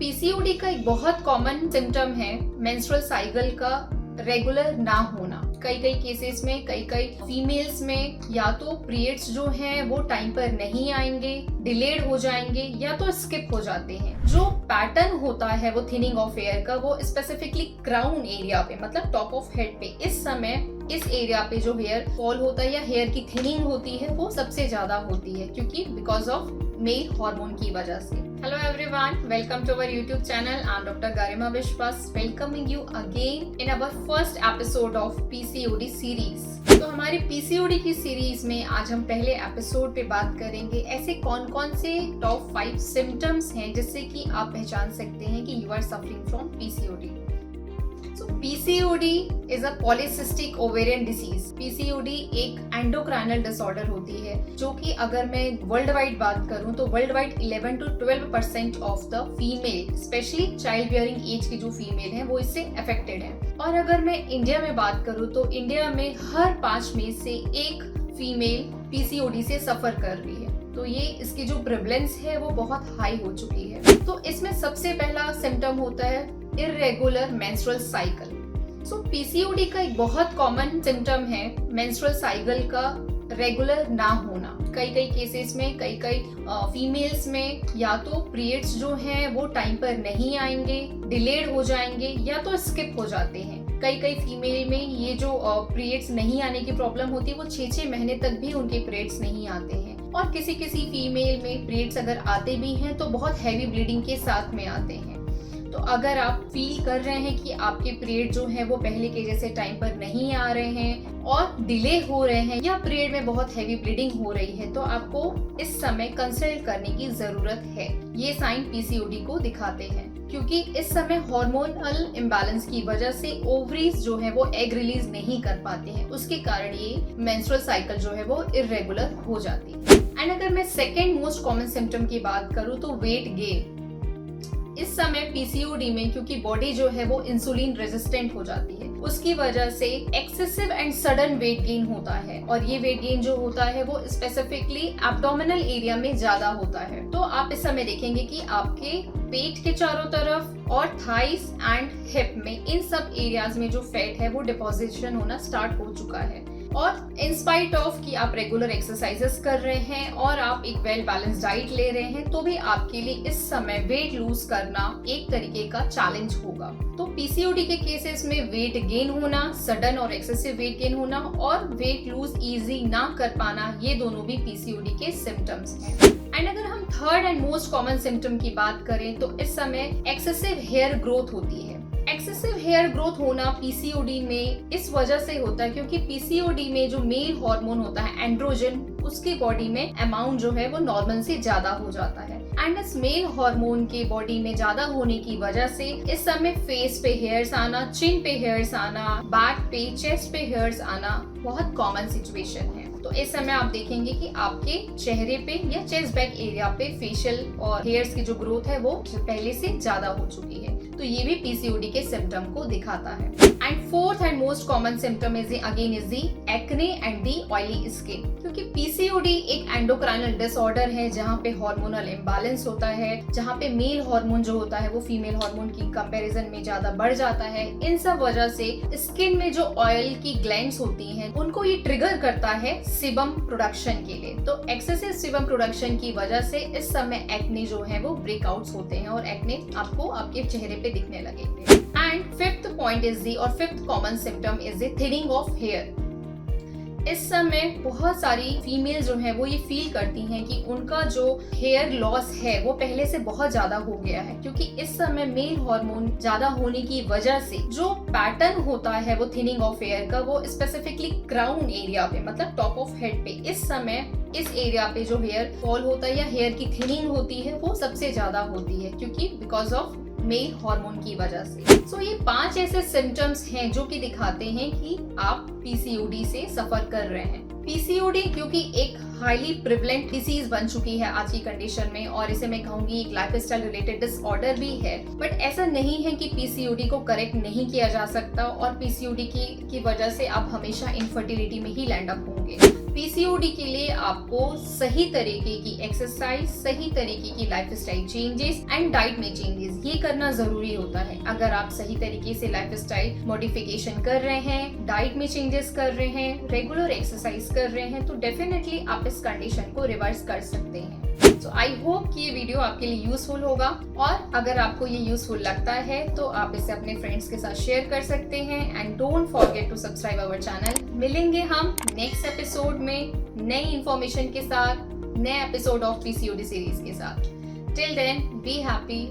PCOD का एक बहुत कॉमन सिम्टम है मेंस्ट्रुअल साइकिल का रेगुलर ना होना। कई केसेस में कई फीमेल्स में या तो पीरियड्स जो हैं वो टाइम पर नहीं आएंगे, डिलेड हो जाएंगे या तो स्किप हो जाते हैं। जो पैटर्न होता है वो थिनिंग ऑफ हेयर का, वो स्पेसिफिकली क्राउन एरिया पे, मतलब टॉप ऑफ हेड पे, इस समय इस एरिया पे जो हेयर फॉल होता है या हेयर की थिनिंग होती है वो सबसे ज्यादा होती है, क्योंकि बिकॉज ऑफ मेल हार्मोन की वजह से। Hello everyone, welcome to our YouTube channel. I am doctor Garima Vishwas, welcoming you again in our first episode of PCOD series. तो हमारी पीसीओडी की सीरीज में आज हम पहले एपिसोड पे बात करेंगे ऐसे कौन कौन से टॉप 5 सिम्टम्स हैं जिससे कि आप पहचान सकते हैं कि you are suffering from PCOD. PCOD is a polycystic ovarian disease। PCOD एक एंडोक्राइनल डिसऑर्डर होती है जो कि अगर मैं वर्ल्ड वाइड बात करूं तो world wide 11 to 12% of the female, specially child bearing age की जो फीमेल हैं वो इससे अफेक्टेड हैं। और अगर मैं इंडिया में बात करूं तो इंडिया में हर 5 में से एक फीमेल PCOD से सफर कर रही है। तो ये इसकी जो प्रेवलेंस है वो बहुत हाई हो चुकी है। तो इसमें सबसे पहला सिम्टम होता है इर्रेगुलर मेंस्ट्रुअल साइकिल। पीसीओडी का एक बहुत कॉमन सिम्टम है मेंस्ट्रुअल साइकिल का रेगुलर ना होना। कई केसेस में कई फीमेल्स में या तो पीरियड्स जो हैं वो टाइम पर नहीं आएंगे, डिलेड हो जाएंगे या तो स्किप हो जाते हैं। कई फीमेल में ये जो पीरियड्स नहीं आने की प्रॉब्लम होती है वो 6 महीने तक भी उनके पीरियड्स नहीं आते हैं। और किसी फीमेल में पीरियड्स अगर आते भी हैं तो बहुत हैवी ब्लीडिंग के साथ में आते हैं। तो अगर आप फील कर रहे हैं कि आपके पीरियड जो है वो पहले के जैसे टाइम पर नहीं आ रहे हैं और डिले हो रहे हैं या पीरियड में बहुत हैवी ब्लीडिंग हो रही है, तो आपको इस समय कंसल्ट करने की जरूरत है। ये साइन पीसीओडी को दिखाते हैं, क्योंकि इस समय हार्मोनल इम्बैलेंस की वजह से ओवरीज जो है वो एग रिलीज नहीं कर पाते हैं। उसके कारण ये मेंस्ट्रुअल साइकिल जो है वो इर्रेगुलर हो जाती है। एंड अगर मैं सेकेंड मोस्ट कॉमन सिम्टम की बात करूँ तो वेट गेन। इस समय पीसीओडी में क्योंकि बॉडी जो है वो इंसुलिन रेजिस्टेंट हो जाती है, उसकी वजह से excessive and sudden weight gain होता है। और ये वेट गेन जो होता है वो स्पेसिफिकली एब्डोमिनल एरिया में ज्यादा होता है। तो आप इस समय देखेंगे कि आपके पेट के चारों तरफ और थाइस एंड हिप में, इन सब एरियाज में जो फैट है वो डिपोजिशन होना स्टार्ट हो चुका है। और इन स्पाइट ऑफ कि आप रेगुलर एक्सरसाइजेस कर रहे हैं और आप एक वेल बैलेंस डाइट ले रहे हैं, तो भी आपके लिए इस समय वेट लूज करना एक तरीके का चैलेंज होगा। तो पीसीओडी के केसेस में वेट गेन होना, सडन और एक्सेसिव वेट गेन होना और वेट लूज इजी ना कर पाना, ये दोनों भी पीसीओडी के सिम्टम्स हैं। एंड अगर हम third and most common symptom की बात करें तो इस समय एक्सेसिव हेयर ग्रोथ होती है। एक्सेसिव हेयर ग्रोथ होना पीसीओडी में इस वजह से होता है क्योंकि पीसीओडी में जो मेल हार्मोन होता है एंड्रोजन, उसके बॉडी में अमाउंट जो है वो नॉर्मल से ज्यादा हो जाता है। एंड इस मेल हार्मोन के बॉडी में ज्यादा होने की वजह से इस समय फेस पे हेयर्स आना, चिन पे हेयर्स आना, बैक पे, चेस्ट पे हेयर्स आना बहुत कॉमन सिचुएशन है। तो इस समय आप देखेंगे कि आपके चेहरे पे या चेस्ट बैक एरिया पे फेशियल और हेयर्स की जो ग्रोथ है वो पहले से ज्यादा हो चुकी है। तो ये भी पीसीओडी के सिम्टम को दिखाता है। And fourth and most common symptom is again is the acne and the oily skin. क्योंकि पीसीओडी एक एंडोक्राइनल डिसऑर्डर है जहाँ पे हार्मोनल इम्बैलेंस होता है, जहाँ पे मेल हार्मोन जो होता है वो फीमेल हार्मोन की कंपैरिजन में ज्यादा बढ़ जाता है। इन सब वजह से स्किन में जो ऑयल की ग्लैंड्स होती हैं उनको ये ट्रिगर करता है सीबम प्रोडक्शन के लिए। तो एक्सेसिव सीबम प्रोडक्शन की वजह से इस समय एक्ने जो है वो ब्रेकआउट्स होते हैं और एक्ने आपको आपके चेहरे पे दिखने लगेंगे। And fifth point is the और fifth common symptom is the thinning of hair. इस समय बहुत सारी फीमेल जो है वो ये फील करती हैं कि उनका जो हेयर लॉस है वो पहले से बहुत ज्यादा हो गया है, क्योंकि इस समय मेल हार्मोन ज्यादा होने की वजह से जो पैटर्न होता है वो थिनिंग ऑफ हेयर का, वो स्पेसिफिकली क्राउन एरिया पे, मतलब टॉप ऑफ हेड पे, इस समय इस एरिया पे जो हेयर फॉल होता है या हेयर की थिनिंग होती है वो सबसे ज्यादा होती है, क्योंकि बिकॉज ऑफ मेल हार्मोन की वजह से। सो ये 5 ऐसे सिम्टम्स हैं जो कि दिखाते हैं कि आप पीसीओडी से सफर कर रहे हैं। पीसीओडी क्योंकि एक हाईली प्रिवलेंट डिसीज बन चुकी है आज की कंडीशन में, और इसे मैं कहूंगी एक लाइफस्टाइल रिलेटेड डिसऑर्डर भी है। बट ऐसा नहीं है कि पीसीओडी को करेक्ट नहीं किया जा सकता और पीसीओडी की वजह से आप हमेशा इनफर्टिलिटी में ही लैंड अप होंगे। पीसीओडी के लिए आपको सही तरीके की एक्सरसाइज, सही तरीके की लाइफस्टाइल चेंजेस एंड डाइट में चेंजेस ये करना जरूरी होता है। अगर आप सही तरीके से लाइफस्टाइल मॉडिफिकेशन कर रहे हैं, डाइट में चेंजेस कर रहे हैं, रेगुलर एक्सरसाइज कर रहे हैं तो डेफिनेटली आप इस कंडीशन को रिवर्स कर सकते हैं। तो आई होप कि ये वीडियो आपके लिए यूजफुल होगा, और अगर आपको ये यूजफुल लगता है तो आप इसे अपने फ्रेंड्स के साथ शेयर कर सकते हैं। And don't forget to subscribe our channel. मिलेंगे हम नेक्स्ट एपिसोड में नई इंफॉर्मेशन के साथ, नए एपिसोड ऑफ पीसीओडी सीरीज के साथ। Till then be happy,